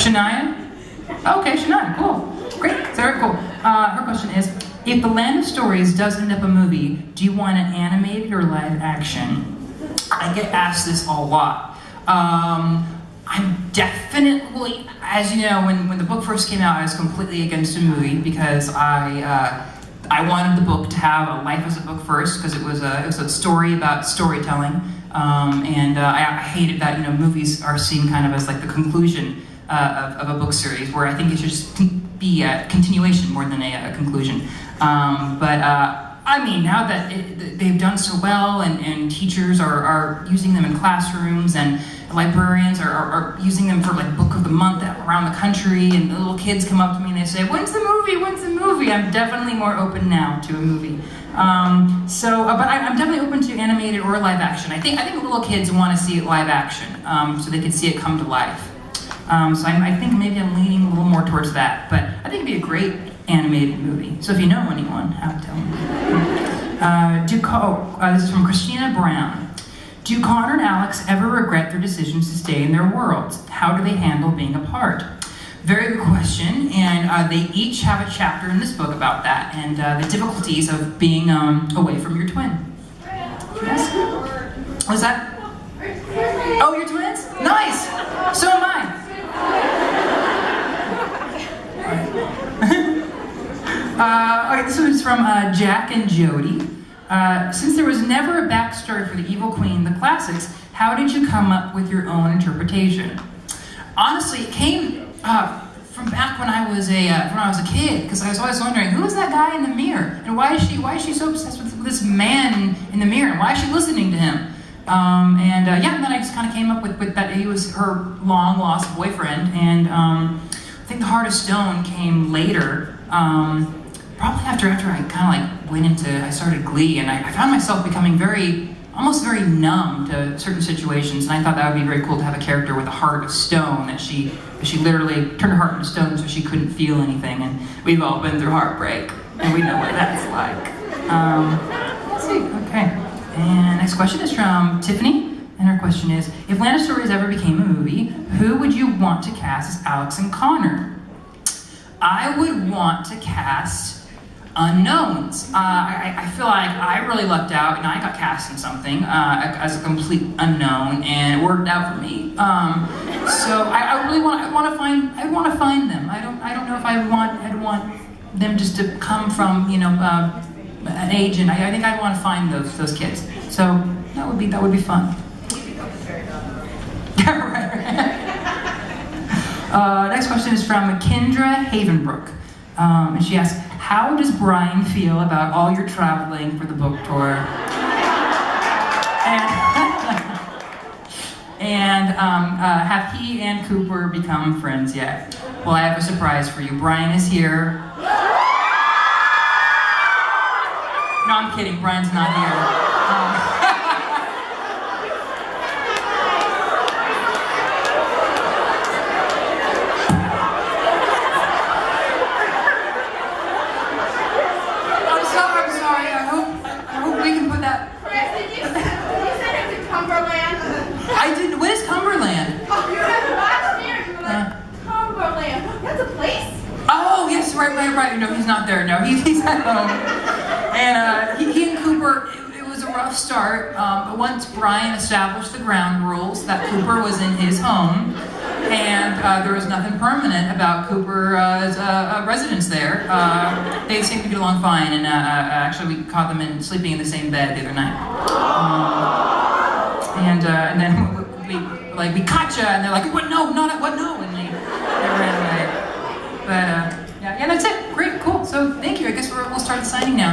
Shania? Okay, Shania, cool. Great, very cool. Her question is, if The Land of Stories does end up a movie, do you want it animated or live action? I get asked this a lot. I'm definitely, as you know, when the book first came out, I was completely against a movie because I wanted the book to have a life as a book first because it was a story about storytelling, and I hated that movies are seen kind of as like the conclusion of a book series, where I think it should just be a continuation more than a conclusion. I mean, now that they've done so well, and teachers are using them in classrooms, and librarians are using them for like book of the month around the country, and the little kids come up to me and they say, "When's the movie? When's the movie?" I'm definitely more open now to a movie. But I'm definitely open to animated or live action. I think little kids want to see it live action, so they can see it come to life. So I think maybe I'm leaning a little more towards that, but I think it'd be a great animated movie. So if you know anyone, have to tell them. This is from Christina Brown. Do Connor and Alex ever regret their decisions to stay in their worlds? How do they handle being apart? Very good question, and they each have a chapter in this book about that, and the difficulties of being away from your twin. Yes? What's that? Oh, you're twins? Nice! So am I. Okay, this one's from Jack and Jody. Since there was never a backstory for the Evil Queen in the classics, how did you come up with your own interpretation? Honestly, it came from back when I was a kid, because I was always wondering, who is that guy in the mirror, and why is she so obsessed with this man in the mirror, and why is she listening to him? And then I just kind of came up with that he was her long lost boyfriend, and I think the Heart of Stone came later. Probably after I kind of like I started Glee, and I found myself becoming almost very numb to certain situations, and I thought that would be very cool to have a character with a heart of stone, that she literally turned her heart into stone so she couldn't feel anything, and we've all been through heartbreak, and we know what that's like. Let's see, okay. And next question is from Tiffany, and her question is, if Land of Stories ever became a movie, who would you want to cast as Alex and Connor? I would want to cast unknowns. I feel like I really lucked out, and I got cast in something as a complete unknown, and it worked out for me. So I really want to find them. I don't know if I'd want them just to come from an agent. I think I'd want to find those kids. So that would be fun. Next question is from Kendra Havenbrook, and she asks, how does Brian feel about all your traveling for the book tour? And have he and Cooper become friends yet? Well, I have a surprise for you. Brian is here. No, I'm kidding. Brian's not here. Right. No, he's not there. No, he's at home. And he and Cooper, it was a rough start. But once Brian established the ground rules that Cooper was in his home, and there was nothing permanent about Cooper's residence there, they seemed to get along fine. And actually, we caught them sleeping in the same bed the other night. And then we caught you, and they're like, what? No, not what? No, and they ran away. But. Yeah, that's it. Great, cool. So thank you. I guess we'll start the signing now.